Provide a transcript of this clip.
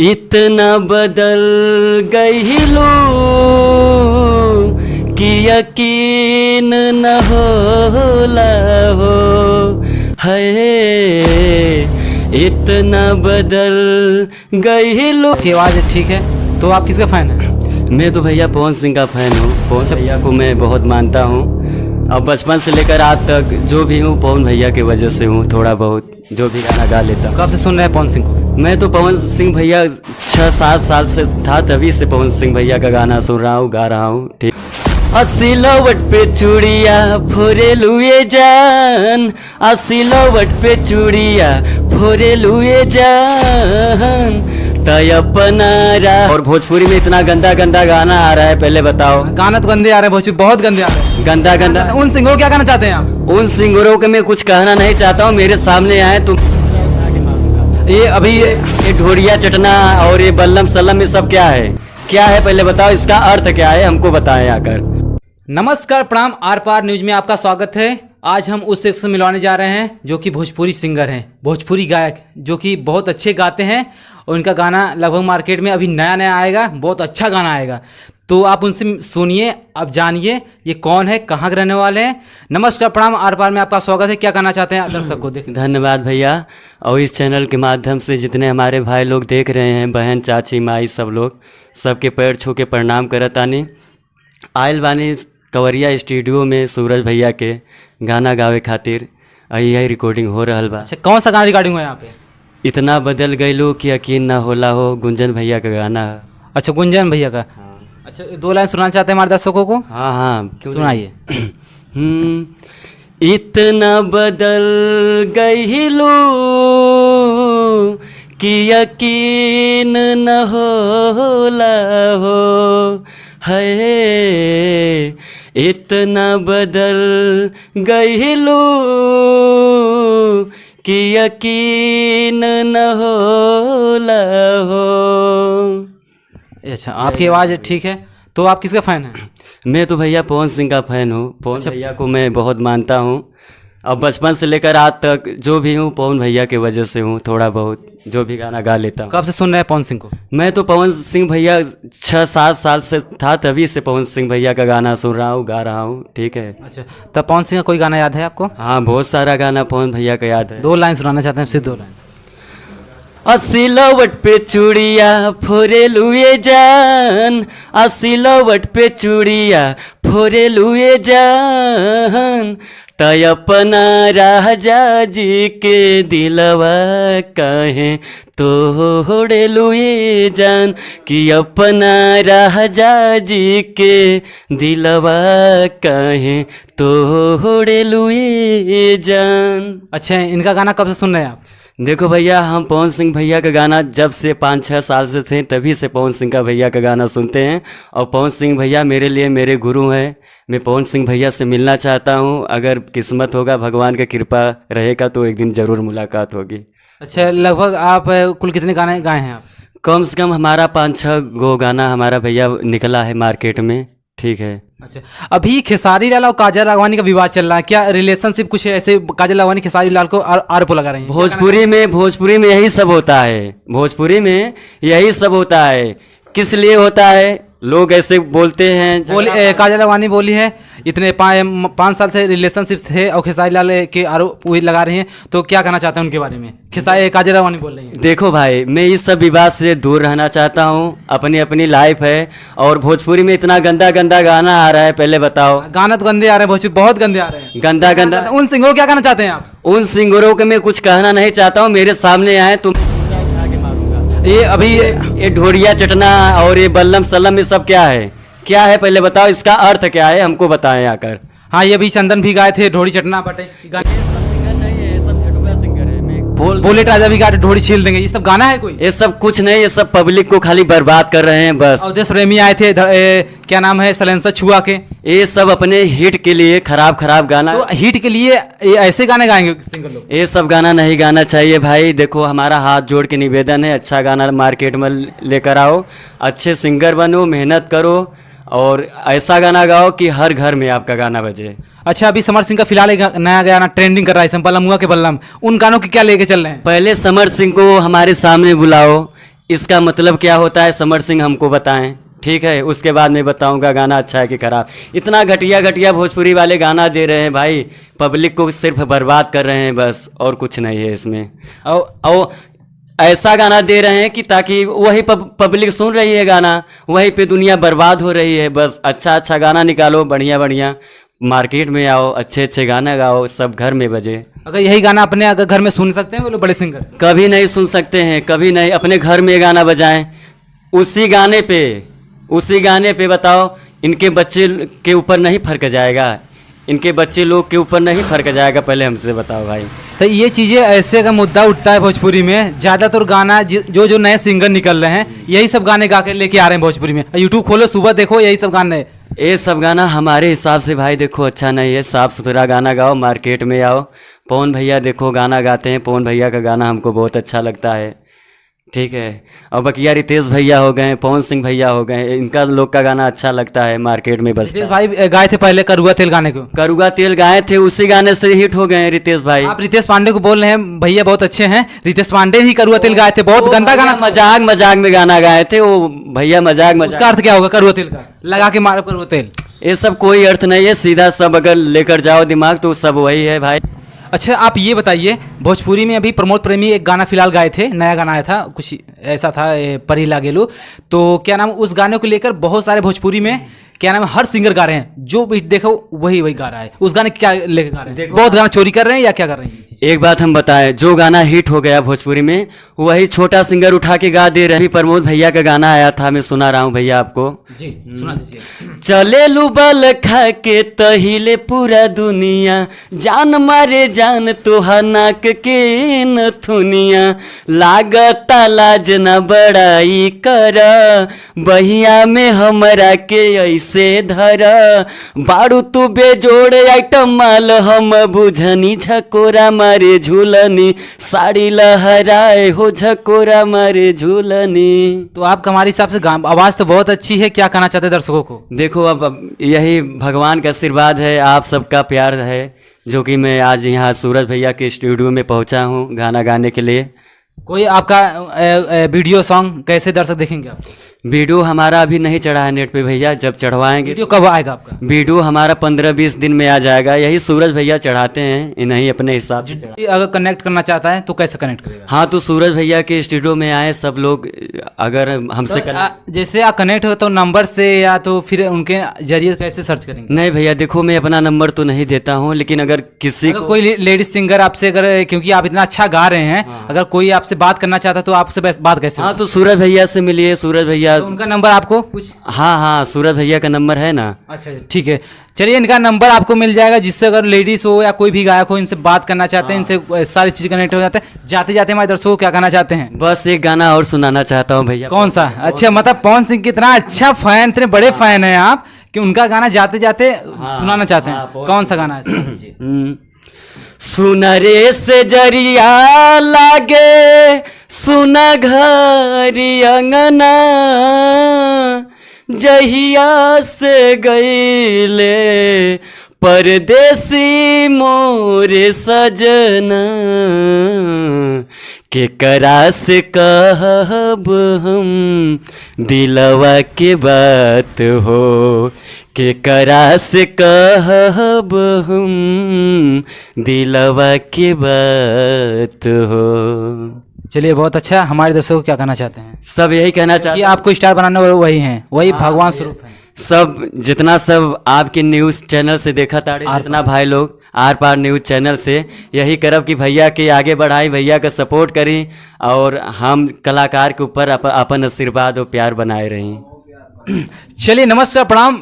इतना बदल गई लोग कि यकीन न होला हो है। इतना बदल गई लोग। आपकी आवाज़ ठीक है, तो आप किसका फ़ैन हैं? मैं तो भैया पवन सिंह का फ़ैन हूँ। पवन भैया को मैं बहुत मानता हूँ और बचपन से लेकर आज तक जो भी हूँ पवन भैया की वजह से हूँ। थोड़ा बहुत जो भी गाना गा लेता हूँ। कब से सुन रहे हैं पवन सिंह को? मैं तो पवन सिंह भैया 6-7 साल से था, तभी से पवन सिंह भैया का गाना सुन रहा हूँ, गा रहा हूँ। ठीक। सिलवट पे चूड़िया फोरे लुए जान, सिलवट पे चूड़िया फोरे लुए जान तय अपना रहा। और भोजपुरी में इतना गंदा गंदा गाना आ रहा है, पहले बताओ। गाना तो गंदे आ रहे हैं, भोजपुरी बहुत गंदे आ रहे हैं। गंदा गंदा। उन सिंगरों को क्या कहना चाहते हैं आप? उन सिंगरों के मैं कुछ कहना नहीं चाहता हूँ, मेरे सामने आए तुम। ये अभी ये ढोरिया चटना और ये बल्लम सल्लम ये सब क्या है, क्या है पहले बताओ, इसका अर्थ क्या है हमको बताएं आकर। नमस्कार, प्रणाम। आर पार न्यूज में आपका स्वागत है। आज हम उस शख्स से मिलवाने जा रहे हैं जो कि भोजपुरी सिंगर हैं, भोजपुरी गायक जो कि बहुत अच्छे गाते हैं और उनका गाना लगभग मार्केट में अभी नया नया आएगा, बहुत अच्छा गाना आएगा। तो आप उनसे सुनिए, आप जानिए ये कौन है, कहाँ के रहने वाले हैं। नमस्कार, प्रणाम। आर पार में आपका स्वागत है। क्या कहना चाहते हैं दर्शक को? देख, धन्यवाद भैया। और इस चैनल के माध्यम से जितने हमारे भाई लोग देख रहे हैं, बहन चाची माई सब लोग, सबके पैर छू के प्रणाम करत आनी। आयल बानी कवरिया स्टूडियो में सूरज भैया के गाना गावे खातिर यही रिकॉर्डिंग हो रहा बा। अच्छा, कौन सा गाना रिकॉर्डिंग हुआ है यहाँ पे? इतना बदल गईलो कि यकीन ना होला हो, गुंजन भैया का गाना है। अच्छा, गुंजन भैया का। अच्छा, 2 लाइन सुनाना चाहते हैं हमारे दर्शकों को? हाँ हाँ, सुनाइए। इतना बदल गईलो कि यकीन न होला हो है। इतना बदल गईलो कि यकीन न होला हो। अच्छा, आपकी आवाज़ ठीक है, तो आप किसका फ़ैन हैं? मैं तो भैया पवन सिंह का फ़ैन हूँ। पवन भैया को मैं बहुत मानता हूँ और बचपन से लेकर आज तक जो भी हूँ पवन भैया की वजह से हूँ। थोड़ा बहुत जो भी गाना गा लेता हूँ। कब से सुन रहे हैं पवन सिंह को? मैं तो पवन सिंह भैया 6-7 साल से था, तभी से पवन सिंह भैया का गाना सुन रहा हूँ, गा रहा हूँ। ठीक है। अच्छा, तब पवन सिंह का कोई गाना याद है आपको? हाँ, बहुत सारा गाना पवन भैया का याद है। 2 लाइन सुनाना चाहते हैं, सिर्फ 2 लाइन। सिलवट पे चूड़िया फोरे लुए जान, सिलवट पे चूड़िया फोरे लुए जान तय अपना राजा जी के दिलवा काहे तोड़े लुए जान, कि अपना राजा जी के दिलवा काहे तोड़े लुए जान। अच्छा, इनका गाना कब से सुन रहे हैं आप? देखो भैया, हम पवन सिंह भैया का गाना जब से 5-6 साल से थे, तभी से पवन सिंह का भैया का गाना सुनते हैं। और पवन सिंह भैया मेरे लिए मेरे गुरु हैं। मैं पवन सिंह भैया से मिलना चाहता हूं। अगर किस्मत होगा, भगवान का कृपा रहेगा तो एक दिन ज़रूर मुलाकात होगी। अच्छा, लगभग आप कुल कितने गाने गाए हैं आप? कम से कम हमारा 5-6 गो गाना हमारा भैया निकला है मार्केट में। ठीक है। अच्छा, अभी खेसारी लाल और काजल राघवानी का विवाद चल रहा है, क्या रिलेशनशिप कुछ ऐसे काजल राघवानी खेसारी लाल को आरोप लगा रही है? भोजपुरी में यही सब होता है। भोजपुरी में यही सब होता है। किस लिए होता है? लोग ऐसे बोलते हैं। काजल राघवानी बोली है इतने 5 साल से रिलेशनशिप थे और खेसारी लाल के आरोप वही लगा रही हैं, तो क्या कहना चाहते हैं उनके बारे में? काजल राघवानी बोल रही है। देखो भाई, मैं इस सब विवाद से दूर रहना चाहता हूँ। अपनी अपनी लाइफ है और भोजपुरी में इतना गंदा गंदा गाना आ रहा है, पहले बताओ। गाना तो गंदे आ रहे हैं, भोजपुरी बहुत गंदे आ रहे हैं, गंदा गंदा। उन सिंगरों को क्या कहना चाहते हैं आप? उन सिंगरों के मैं कुछ कहना नहीं चाहता हूँ, मेरे सामने आए तुम। ये अभी ये ढोरिया चटना और ये बल्लम सल्लम ये सब क्या है, क्या है पहले बताओ, इसका अर्थ क्या है हमको बताएं आकर। हाँ, ये भी चंदन भी गाए थे, ढोरी चटना बटे बोले राजा भी गाए, ढोरी छील देंगे, ये सब गाना है कोई? ये सब कुछ नहीं, ये सब पब्लिक को खाली बर्बाद कर रहे हैं बस। और देश प्रेमी आए थे, क्या नाम है, सलेंसर छुआ के, ये सब अपने हिट के लिए खराब खराब गाना। तो हिट के लिए ये ऐसे गाने गाएंगे सिंगर लोग? ये सब गाना नहीं गाना चाहिए भाई। देखो, हमारा हाथ जोड़ के निवेदन है, अच्छा गाना मार्केट में लेकर आओ, अच्छे सिंगर बनो, मेहनत करो और ऐसा गाना गाओ कि हर घर में आपका गाना बजे। अच्छा, अभी समर सिंह का फिलहाल एक नया गाना ट्रेंडिंग कर रहा है, बल्लम हुआ के बल्लम, उन गानों की क्या लेके चल रहे हैं? पहले समर सिंह को हमारे सामने बुलाओ, इसका मतलब क्या होता है समर सिंह हमको बताएं, ठीक है, उसके बाद मैं बताऊंगा गाना अच्छा है कि खराब। इतना घटिया घटिया भोजपुरी वाले गाना दे रहे हैं भाई, पब्लिक को सिर्फ बर्बाद कर रहे हैं बस, और कुछ नहीं है इसमें। और ऐसा गाना दे रहे हैं कि ताकि वही पब्लिक सुन रही है गाना, वहीं पे दुनिया बर्बाद हो रही है। बस अच्छा अच्छा गाना निकालो, बढ़िया बढ़िया, मार्केट में आओ, अच्छे अच्छे गाना गाओ, सब घर में बजे। अगर यही गाना अपने अगर घर में सुन सकते हैं वो लोग बड़े सिंगर? कभी नहीं सुन सकते हैं, कभी नहीं। अपने घर में गाना बजाएं, उसी गाने पे बताओ, इनके बच्चे के ऊपर नहीं फर्क जाएगा, इनके बच्चे लोग के ऊपर नहीं फर्क जाएगा, पहले हमसे बताओ भाई। तो ये चीज़ें ऐसे का मुद्दा उठता है भोजपुरी में, ज़्यादातर गाना जो नए सिंगर निकल रहे हैं यही सब गाने गा के लेके आ रहे हैं भोजपुरी में। यूट्यूब खोलो, सुबह देखो, यही सब गाने। ये सब गाना हमारे हिसाब से भाई देखो अच्छा नहीं है। साफ़ सुथरा गाना गाओ, मार्केट में आओ। पवन भैया देखो गाना गाते हैं, पवन भैया का गाना हमको बहुत अच्छा लगता है, ठीक है। और बकिया रितेश भैया हो गए, पवन सिंह भैया हो गए, इनका लोग का गाना अच्छा लगता है, मार्केट में बजता है। रितेश भाई गाए थे पहले करुआ तेल गाने को, करुआ तेल गाए थे, उसी गाने से हिट हो गए हैं रितेश भाई। आप रितेश पांडे को बोल रहे हैं, भैया बहुत अच्छे हैं। रितेश पांडे ही करुआ तेल गाए थे, बहुत गंदा गाना, मजाक में गाना गाए थे वो भैया, मजाक। उसका अर्थ क्या होगा करुआ तेल का? लगा के मारो करुआ तेल, ये सब कोई अर्थ नहीं है, सीधा सब अगर लेकर जाओ दिमाग तो सब वही है भाई। अच्छा आप ये बताइए, भोजपुरी में अभी प्रमोद प्रेमी एक गाना फिलहाल गाए थे, नया गाना आया था, कुछ ऐसा था परी लागेलू, तो क्या नाम, उस गाने को लेकर बहुत सारे भोजपुरी में क्या नाम है हर सिंगर गा रहे हैं, जो भी देखो वही गा रहा है। उस गाने क्या लेकर गा रहे हैं? बहुत गाना चोरी कर रहे हैं या क्या कर रहे हैं? एक बात हम बताएं, जो गाना हिट हो गया भोजपुरी में वही छोटा सिंगर उठा के गा दे रहे हैं। प्रमोद भैया का गाना आया था, मैं सुना रहा हूँ भैया आपको। जी सुना दीजिए। चले लुबल खा के तहिले पूरा दुनिया, जान मारे जान तोहा नाक के नथुनिया, लागता लाज न बड़ाई कर, बहिया में हमरा के ऐसे धर, बारू तू बेजोड़ आइटम माल, हम बुझनी झकोरा मारे झूलनी, साड़ी लहराए हो झकोरा मारे झूलनी। तो आपका हमारे हिसाब से आवाज़ तो बहुत अच्छी है, क्या कहना चाहते हैं दर्शकों को? देखो अब यही भगवान का आशीर्वाद है, आप सबका प्यार है, जो कि मैं आज यहाँ सूरज भैया के स्टूडियो में पहुँचा हूँ गाना गाने के लिए। कोई आपका वीडियो सॉन्ग कैसे दर्शक देखेंगे आप? वीडियो हमारा अभी नहीं चढ़ा है नेट पे भैया, जब चढ़वाएंगे। वीडियो कब आएगा आपका? वीडियो हमारा 15-20 दिन में आ जाएगा, यही सूरज भैया चढ़ाते हैं, इन्हीं अपने हिसाब से। अगर कनेक्ट करना चाहता है तो कैसे कनेक्ट करेगा? हाँ तो सूरज भैया के स्टूडियो में आए सब लोग, अगर हमसे जैसे आप कनेक्ट हो तो नंबर से या तो फिर उनके जरिए कैसे सर्च करेंगे? नहीं भैया देखो, मैं अपना नंबर तो नहीं देता हूँ, लेकिन अगर किसी को कोई लेडीज सिंगर आपसे अगर, क्योंकि आप इतना अच्छा गा रहे हैं, अगर कोई आपसे बात करना चाहता है तो आपसे बात कैसे? हाँ तो सूरज भैया से मिलिए, सूरज भैया। तो उनका नंबर आपको कुछ? हाँ सूरज भैया का नंबर है ना। अच्छा ठीक है, चलिए इनका नंबर आपको मिल जाएगा, जिससे अगर लेडीज हो या कोई भी गायक हो इनसे बात करना चाहते हैं, इनसे सारी चीज कनेक्ट हो जाते हैं। जाते जाते हमारे दर्शकों को क्या कहना चाहते हैं? बस एक गाना और सुनाना चाहता हूँ भैया। कौन सा? अच्छा मतलब पवन सिंह कितना अच्छा फैन, इतने बड़े फैन हैं आप कि उनका गाना जाते जाते सुनाना चाहते हैं। कौन सा गाना है? सुनरे से जरिया लागे, सुना घरी अंगना, जहिया से गईले परदेसी मोरे सजना, के करा से कहब हम दिलवा के बात हो, के करा से कहब हम दिलवा की बात हो। चलिए बहुत अच्छा, हमारे दर्शकों को क्या कहना चाहते हैं? सब यही कहना चाहते हैं कि आपको स्टार बनाने वाले वही हैं, वही भगवान स्वरूप हैं। सब जितना सब आपके न्यूज़ चैनल से देखा ताड़े, जितना भाई लोग आर पार न्यूज़ चैनल से, यही करब कि भैया के आगे बढ़ाई, भैया का सपोर्ट करी, और हम कलाकार के ऊपर अपन आशीर्वाद और प्यार बनाए रही। चलिए नमस्कार, प्रणाम।